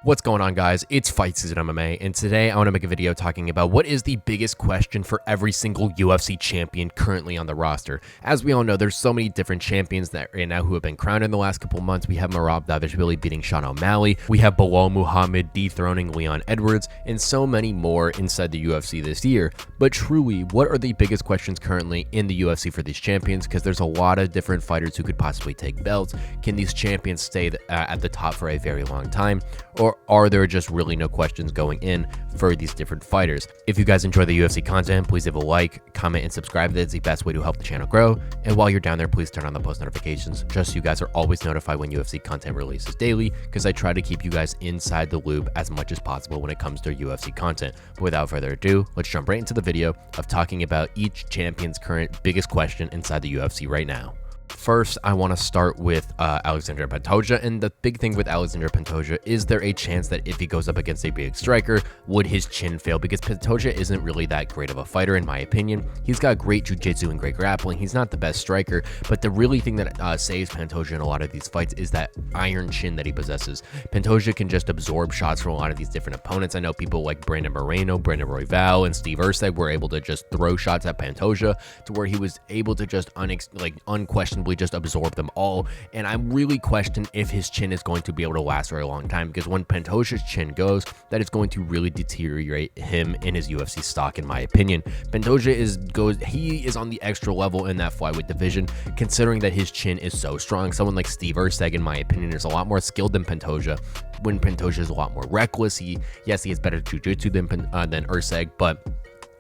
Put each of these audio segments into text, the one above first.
What's going on, guys? It's Fight Season MMA, and today I want to make a video talking about what is the biggest question for every single UFC champion currently on the roster. As we all know, there's so many different champions that right now who have been crowned in the last couple months. We have Merab Dvalishvili beating Sean O'Malley. We have Belal Muhammad dethroning Leon Edwards, and so many more inside the UFC this year. But truly, what are the biggest questions currently in the UFC for these champions? Because there's a lot of different fighters who could possibly take belts. Can these champions stay at the top for a very long time? Or are there just really no questions going in for these different fighters? If you guys enjoy the UFC content, please leave a like, comment, and subscribe. That's the best way to help the channel grow. And while you're down there, please turn on the post notifications just so you guys are always notified when UFC content releases daily, because I try to keep you guys inside the loop as much as possible when it comes to UFC content. But without further ado, let's jump right into the video of talking about each champion's current biggest question inside the UFC right now. First, I want to start with Alexandre Pantoja, and the big thing with Alexandre Pantoja, is there a chance that if he goes up against a big striker, would his chin fail? Because Pantoja isn't really that great of a fighter, in my opinion. He's got great jiu-jitsu and great grappling. He's not the best striker, but the really thing that saves Pantoja in a lot of these fights is that iron chin that he possesses. Pantoja can just absorb shots from a lot of these different opponents. I know people like Brandon Moreno, Brandon Royval, and Steve Erceg were able to just throw shots at Pantoja to where he was able to just unquestionably just absorb them all, and I really question if his chin is going to be able to last for a long time, because when Pantoja's chin goes, that is going to really deteriorate him in his UFC stock, in my opinion. Pantoja is on the extra level in that flyweight division, considering that his chin is so strong. Someone like Steve Erceg, in my opinion, is a lot more skilled than Pantoja, when Pantoja is a lot more reckless. He has better jiu-jitsu than Erceg, but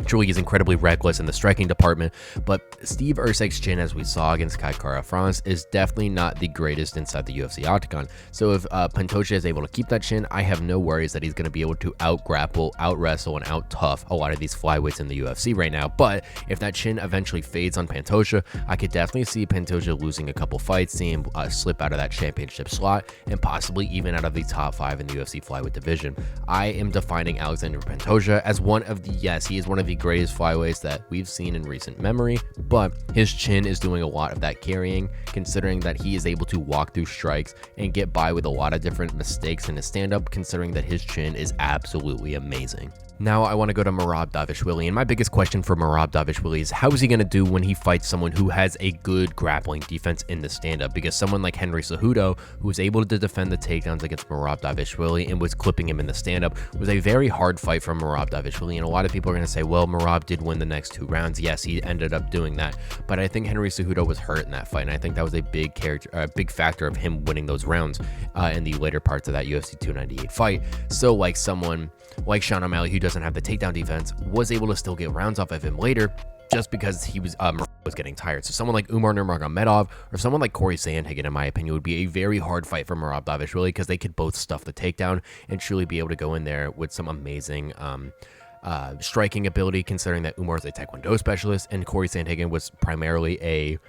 truly is incredibly reckless in the striking department. But Steve Erceg's chin, as we saw against Kai Kara-France, is definitely not the greatest inside the UFC octagon. So if Pantoja is able to keep that chin, I have no worries that he's going to be able to out-grapple, out-wrestle, and out-tough a lot of these flyweights in the UFC right now. But if that chin eventually fades on Pantoja, I could definitely see Pantoja losing a couple fights, seeing him slip out of that championship slot, and possibly even out of the top 5 in the UFC flyweight division. I am defining Alexandre Pantoja as he is one of the greatest flyweights that we've seen in recent memory, but his chin is doing a lot of that carrying, considering that he is able to walk through strikes and get by with a lot of different mistakes in his stand-up, considering that his chin is absolutely amazing. Now I want to go to Merab Dvalishvili, and my biggest question for Merab Dvalishvili is how is he going to do when he fights someone who has a good grappling defense in the stand-up? Because someone like Henry Cejudo, who was able to defend the takedowns against Merab Dvalishvili and was clipping him in the stand-up, was a very hard fight from Merab Dvalishvili, and a lot of people are going to say, well, Merab did win the next 2 rounds. Yes, he ended up doing that, but I think Henry Cejudo was hurt in that fight, and I think that was a big factor of him winning those rounds in the later parts of that UFC 298 fight. So like someone like Sean O'Malley, who doesn't have the takedown defense, was able to still get rounds off of him later just because he was getting tired. So someone like Umar Nurmagomedov or someone like Corey Sandhagen, in my opinion, would be a very hard fight for Merab Dvalishvili, because they could both stuff the takedown and truly be able to go in there with some amazing striking ability, considering that Umar is a Taekwondo specialist and Corey Sandhagen was primarily a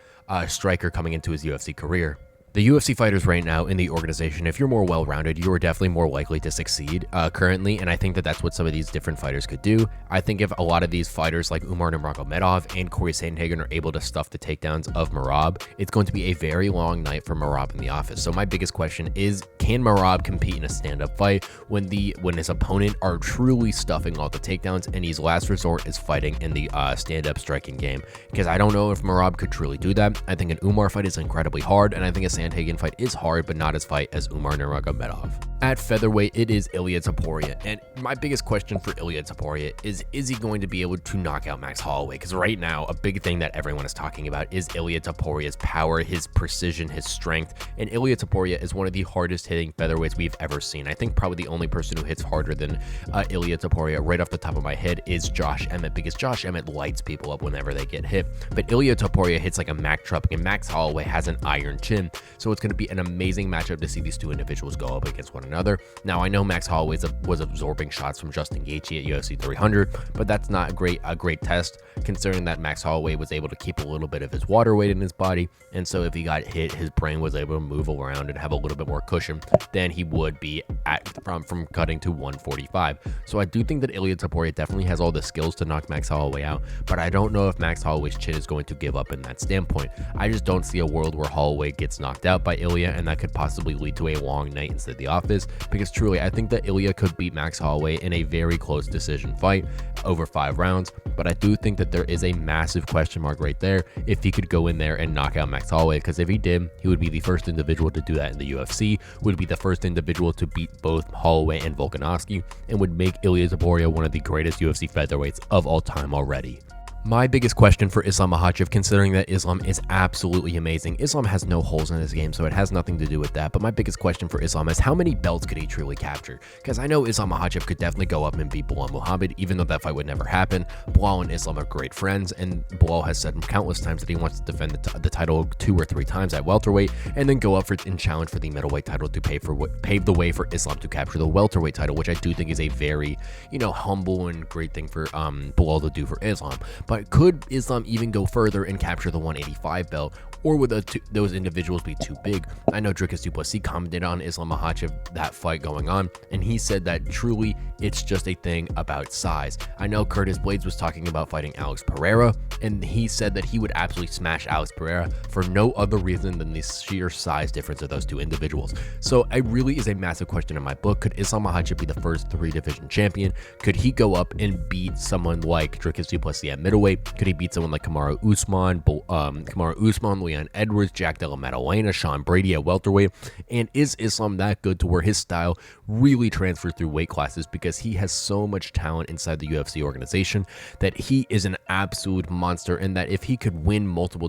striker coming into his UFC career. The UFC fighters right now in the organization, if you're more well-rounded, you are definitely more likely to succeed currently, and I think that that's what some of these different fighters could do. I think if a lot of these fighters like Umar Nurmagomedov and Corey Sandhagen are able to stuff the takedowns of Merab, it's going to be a very long night for Merab in the office. So my biggest question is, can Merab compete in a stand-up fight when his opponent are truly stuffing all the takedowns and his last resort is fighting in the stand-up striking game? Because I don't know if Merab could truly do that. I think an Umar fight is incredibly hard, and I think a Sandhagen fight is hard, but not as fight as Umar Nurmagomedov. At featherweight, it is Ilia Topuria, and my biggest question for Ilia Topuria is he going to be able to knock out Max Holloway? Because right now, a big thing that everyone is talking about is Ilia Topuria's power, his precision, his strength, and Ilia Topuria is one of the hardest hitting featherweights we've ever seen. I think probably the only person who hits harder than Ilia Topuria right off the top of my head is Josh Emmett, because Josh Emmett lights people up whenever they get hit, but Ilia Topuria hits like a Mack truck, and Max Holloway has an iron chin, so it's going to be an amazing matchup to see these two individuals go up against one another. Now, I know Max Holloway was absorbing shots from Justin Gaethje at UFC 300, but that's not a great test, considering that Max Holloway was able to keep a little bit of his water weight in his body, and so if he got hit, his brain was able to move around and have a little bit more cushion than he would be from cutting to 145. So I do think that Ilia Topuria definitely has all the skills to knock Max Holloway out, but I don't know if Max Holloway's chin is going to give up in that standpoint. I just don't see a world where Holloway gets knocked knocked out by Ilia, and that could possibly lead to a long night inside the office, because truly I think that Ilia could beat Max Holloway in a very close decision fight over 5 rounds, but I do think that there is a massive question mark right there if he could go in there and knock out Max Holloway, because if he did, he would be the first individual to do that in the UFC, would be the first individual to beat both Holloway and Volkanovski, and would make Ilia Topuria one of the greatest UFC featherweights of all time already. My biggest question for Islam Makhachev, considering that Islam is absolutely amazing. Islam has no holes in his game, so it has nothing to do with that. But my biggest question for Islam is how many belts could he truly capture? Because I know Islam Makhachev could definitely go up and beat Belal Muhammad, even though that fight would never happen. Belal and Islam are great friends, and Belal has said countless times that he wants to defend the title 2 or 3 times at welterweight, and then go up and challenge for the middleweight title to pave the way for Islam to capture the welterweight title, which I do think is a very, humble and great thing for Belal to do for Islam. But could Islam even go further and capture the 185 belt, or would those individuals be too big? I know Dricus Du Plessis commented on Islam Makhachev that fight going on, and he said that truly it's just a thing about size. I know Curtis Blades was talking about fighting Alex Pereira, and he said that he would absolutely smash Alex Pereira for no other reason than the sheer size difference of those 2 individuals. So it really is a massive question in my book. Could Islam Makhachev be the first 3-division champion? Could he go up and beat someone like Dricus Du Plessis at middleweight? Could he beat someone like Kamaru Usman, Leon Edwards, Jack Della Maddalena, Sean Brady at welterweight? And is Islam that good to where his style really transfers through weight classes, because he has so much talent inside the UFC organization that he is an absolute monster, and that if he could win multiple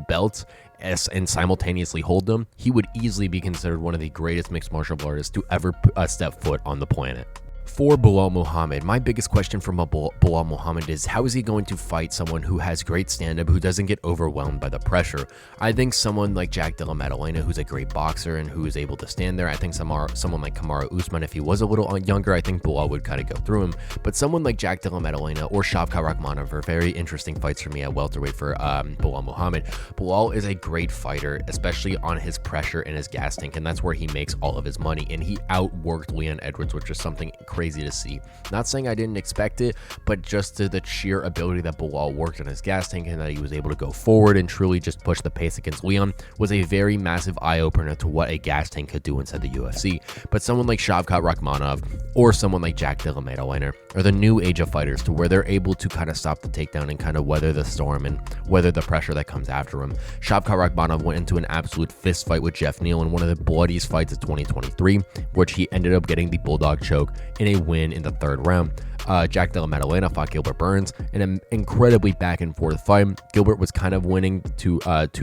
belts and simultaneously hold them, he would easily be considered one of the greatest mixed martial artists to ever step foot on the planet. For Belal Muhammad, my biggest question for Belal Muhammad is how is he going to fight someone who has great stand-up, who doesn't get overwhelmed by the pressure? I think someone like Jack Della Maddalena, who's a great boxer and who is able to stand there. I think someone like Kamaru Usman, if he was a little younger, I think Belal would kind of go through him. But someone like Jack Della Maddalena or Shavkat Rakhmonov are very interesting fights for me at welterweight for Belal Muhammad. Belal is a great fighter, especially on his pressure and his gas tank, and that's where he makes all of his money. And he outworked Leon Edwards, which is something crazy to see. Not saying I didn't expect it, but just to the sheer ability that Belal worked on his gas tank and that he was able to go forward and truly just push the pace against Leon was a very massive eye-opener to what a gas tank could do inside the UFC. But someone like Shavkat Rakhmonov or someone like Jack Della Maddalena are the new age of fighters, to where they're able to kind of stop the takedown and kind of weather the storm and weather the pressure that comes after him. Shavkat Rakhmonov went into an absolute fist fight with Jeff Neal in one of the bloodiest fights of 2023, which he ended up getting the bulldog choke in a win in the 3rd round. Jack Della Maddalena fought Gilbert Burns in an incredibly back and forth fight. Gilbert was kind of winning 2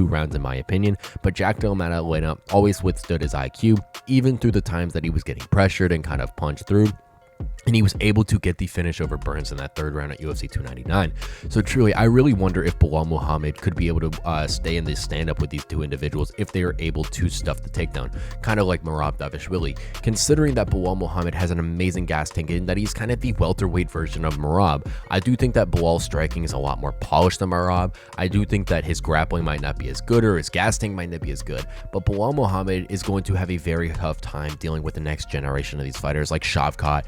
rounds in my opinion, but Jack Della Maddalena always withstood his IQ, even through the times that he was getting pressured and kind of punched through. And he was able to get the finish over Burns in that 3rd round at UFC 299. So truly, I really wonder if Belal Muhammad could be able to stay in this stand-up with these 2 individuals if they are able to stuff the takedown, kind of like Merab Dvalishvili. Considering that Belal Muhammad has an amazing gas tank and that he's kind of the welterweight version of Merab, I do think that Belal's striking is a lot more polished than Merab. I do think that his grappling might not be as good, or his gas tank might not be as good, but Belal Muhammad is going to have a very tough time dealing with the next generation of these fighters like Shavkat,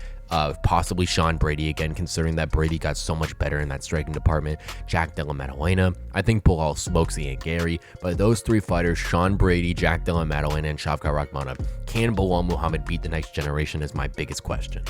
possibly Sean Brady again, considering that Brady got so much better in that striking department. Jack Della Maddalena. I think Belal smokes the Aunt Gary, but those 3 fighters, Sean Brady, Jack Della Maddalena, and Shavkat Rakhmonov, can Belal Muhammad beat the next generation is my biggest question.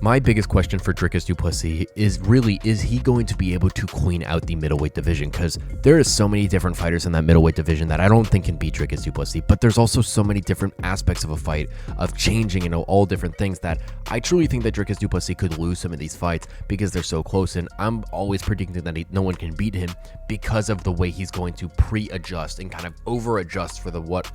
My biggest question for Dricus Du Plessis is he going to be able to clean out the middleweight division? Because there is so many different fighters in that middleweight division that I don't think can beat Dricus Du Plessis, but there's also so many different aspects of a fight, of changing, all different things, that I truly think that Dricus Du Plessis could lose some of these fights because they're so close, and I'm always predicting that no one can beat him because of the way he's going to pre-adjust and kind of over-adjust for what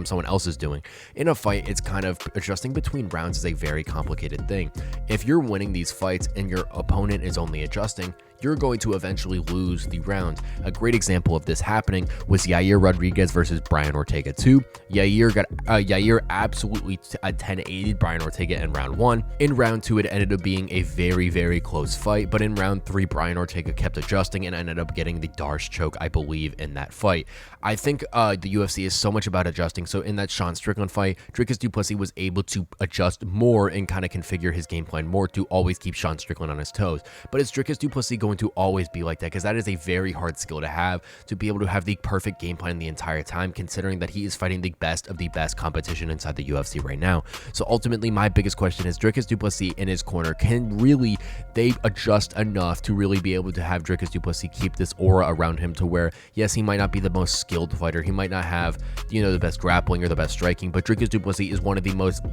someone else is doing. In a fight, it's kind of adjusting between rounds is a very complicated thing. If you're winning these fights and your opponent is only adjusting, you're going to eventually lose the round. A great example of this happening was Yair Rodriguez versus Brian Ortega 2. Yair absolutely 1080'd Brian Ortega in round 1. In round 2, it ended up being a very, very close fight, but in round 3, Brian Ortega kept adjusting and ended up getting the Darce choke, I believe, in that fight. I think the UFC is so much about adjusting, so in that Sean Strickland fight, Dricus Du Plessis was able to adjust more and kind of configure his game plan more to always keep Sean Strickland on his toes. But is Dricus Du Plessis going to always be like that, because that is a very hard skill to be able to have the perfect game plan the entire time, considering that he is fighting the best of the best competition inside the UFC right now. So ultimately, my biggest question is Dricus Du Plessis in his corner. Can really they adjust enough to really be able to have Dricus Du Plessis keep this aura around him to where, yes, he might not be the most skilled fighter, he might not have, you know, the best grappling or the best striking, but Dricus Du Plessis is one of the most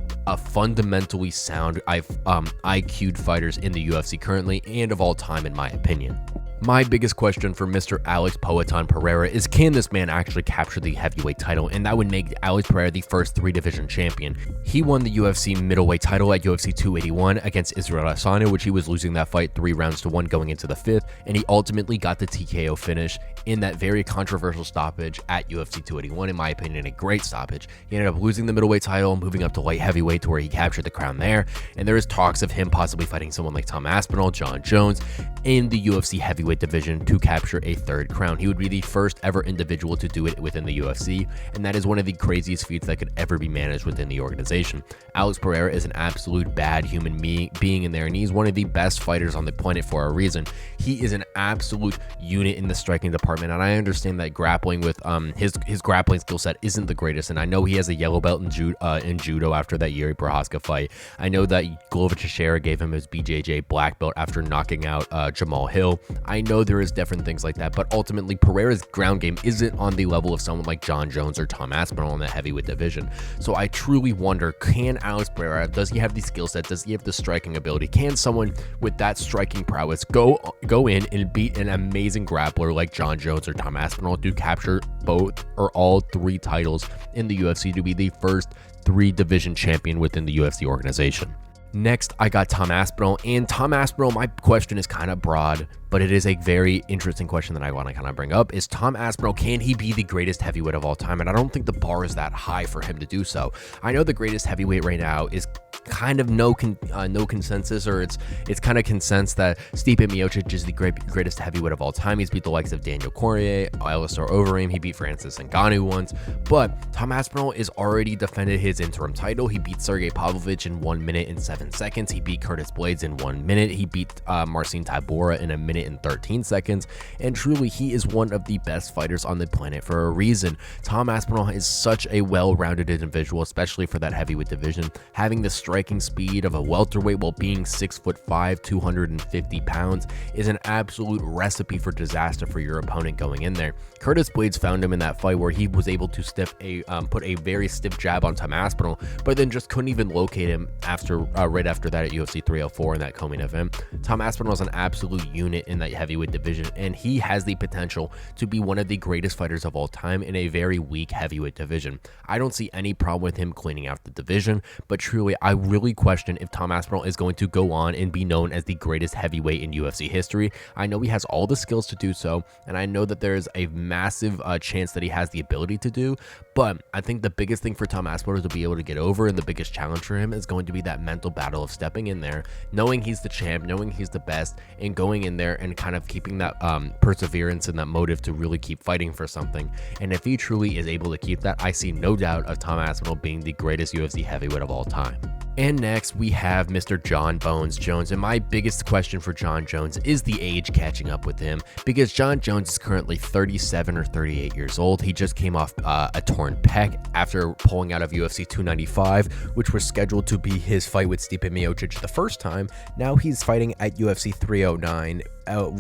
fundamentally sound IQ'd fighters in the UFC currently and of all time, in my opinion. My biggest question for Mr. Alex Poatan Pereira is, can this man actually capture the heavyweight title? And that would make Alex Pereira the first 3-division champion. He won the UFC middleweight title at UFC 281 against Israel Adesanya, which he was losing that fight 3 rounds to 1 going into the 5th, and he ultimately got the TKO finish in that very controversial stoppage at UFC 281, in my opinion, a great stoppage. He ended up losing the middleweight title, moving up to light heavyweight to where he captured the crown there, and there is talks of him possibly fighting someone like Tom Aspinall, Jon Jones, in the UFC heavyweight division to capture a 3rd crown. He would be the first ever individual to do it within the UFC, and that is one of the craziest feats that could ever be managed within the organization. Alex Pereira is an absolute bad human being in there, and he's one of the best fighters on the planet for a reason. He is an absolute unit in the striking department, and I understand that grappling with his grappling skill set isn't the greatest, and I know he has a yellow belt in judo after that Yuri Prochazka fight. I know that Glover Teixeira gave him his BJJ black belt after knocking out Jamal Hill. I know there is different things like that, but ultimately Pereira's ground game isn't on the level of someone like Jon Jones or Tom Aspinall in the heavyweight division. So I truly wonder, can Alex Pereira, does he have the skill set, does he have the striking ability, can someone with that striking prowess go in and beat an amazing grappler like Jon Jones or Tom Aspinall to capture both or all 3 titles in the UFC, to be the first 3-division champion within the UFC organization? Next, I got Tom Aspinall, and Tom Aspinall, my question is kind of broad, but it is a very interesting question that I want to kind of bring up. Is Tom Aspinall, can he be the greatest heavyweight of all time? And I don't think the bar is that high for him to do so. I know the greatest heavyweight right now is kind of no consensus, or it's kind of consensus that Stipe Miocic is the greatest heavyweight of all time. He's beat the likes of Daniel Cormier, Alistair Overeem, he beat Francis Ngannou once, but Tom Aspinall is already defended his interim title. He beat Sergey Pavlovich in 1 minute and 7 seconds. He beat Curtis Blades in 1 minute. He beat Marcin Tybura in 1 minute and 13 seconds, and truly he is one of the best fighters on the planet for a reason. Tom Aspinall is such a well-rounded individual, especially for that heavyweight division, having the striking speed of a welterweight while being 6'5", 250 pounds is an absolute recipe for disaster for your opponent going in there. Curtis Blades found him in that fight where he was able to put a very stiff jab on Tom Aspinall, but then just couldn't even locate him right after that at UFC 304 in that co-main event. Tom Aspinall is an absolute unit in that heavyweight division, and he has the potential to be one of the greatest fighters of all time in a very weak heavyweight division. I don't see any problem with him cleaning out the division, but truly I really question if Tom Aspinall is going to go on and be known as the greatest heavyweight in UFC history. I know he has all the skills to do so, and I know that there's a massive chance that he has the ability to do, but I think the biggest thing for Tom Aspinall to be able to get over, and the biggest challenge for him, is going to be that mental battle of stepping in there, knowing he's the champ, knowing he's the best, and going in there and kind of keeping that perseverance and that motive to really keep fighting for something. And if he truly is able to keep that, I see no doubt of Tom Aspinall being the greatest UFC heavyweight of all time. And next, we have Mr. Jon Bones Jones, and my biggest question for Jon Jones is the age catching up with him, because Jon Jones is currently 37 or 38 years old. He just came off a torn pec after pulling out of UFC 295, which was scheduled to be his fight with Stipe Miocic the first time. Now he's fighting at UFC 309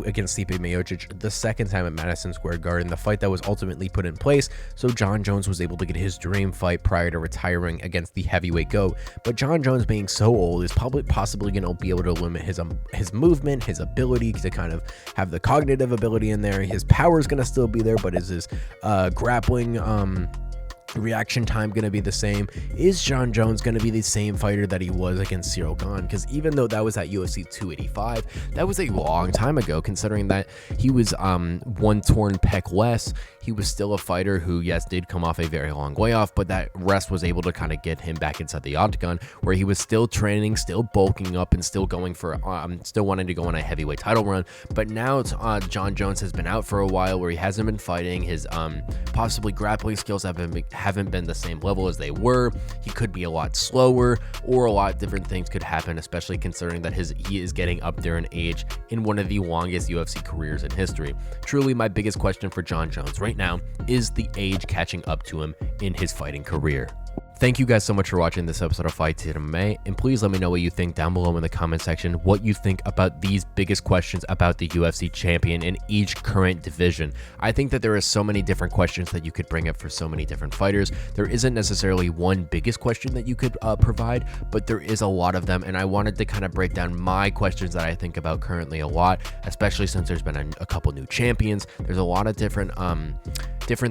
against Stipe Miocic the second time at Madison Square Garden, the fight that was ultimately put in place so Jon Jones was able to get his dream fight prior to retiring against the heavyweight GOAT. But Jon Jones, being so old, is possibly going to be able to limit his movement, his ability to kind of have the cognitive ability in there. His power is going to still be there, but is his grappling reaction time going to be the same? Is Jon Jones going to be the same fighter that he was against Cyril Gane? Because even though that was at UFC 285, that was a long time ago, considering that he was one torn pec less. He was still a fighter who, yes, did come off a very long way off, but that rest was able to kind of get him back inside the octagon, where he was still training, still bulking up, and still going for still wanting to go on a heavyweight title run. But now Jon Jones has been out for a while, where he hasn't been fighting. His possibly grappling skills have haven't been the same level as they were. He could be a lot slower, or a lot of different things could happen, especially considering that he is getting up there in age in one of the longest UFC careers in history. Truly, my biggest question for Jon Jones right now is the age catching up to him in his fighting career. Thank you guys so much for watching this episode of Fight Team MMA, and please let me know what you think down below in the comment section, what you think about these biggest questions about the UFC champion in each current division. I think that there are so many different questions that you could bring up for so many different fighters. There isn't necessarily one biggest question that you could provide, but there is a lot of them, and I wanted to kind of break down my questions that I think about currently a lot, especially since there's been a couple new champions. There's a lot of different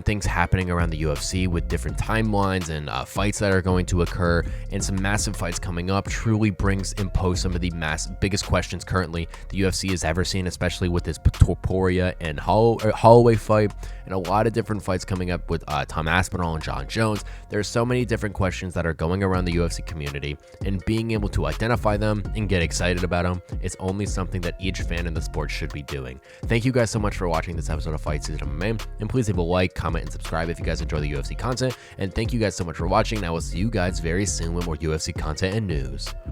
things happening around the UFC with different timelines and fights that are going to occur, and some massive fights coming up. Truly impose some of the biggest questions currently the UFC has ever seen, especially with this Topuria and Holloway fight, and a lot of different fights coming up with Tom Aspinall and Jon Jones. There's so many different questions that are going around the UFC community, and being able to identify them and get excited about them is only something that each fan in the sport should be doing. Thank you guys so much for watching this episode of Fight Team MMA, and please leave a like, comment, and subscribe if you guys enjoy the UFC content. And thank you guys so much for watching. I will see you guys very soon with more UFC content and news.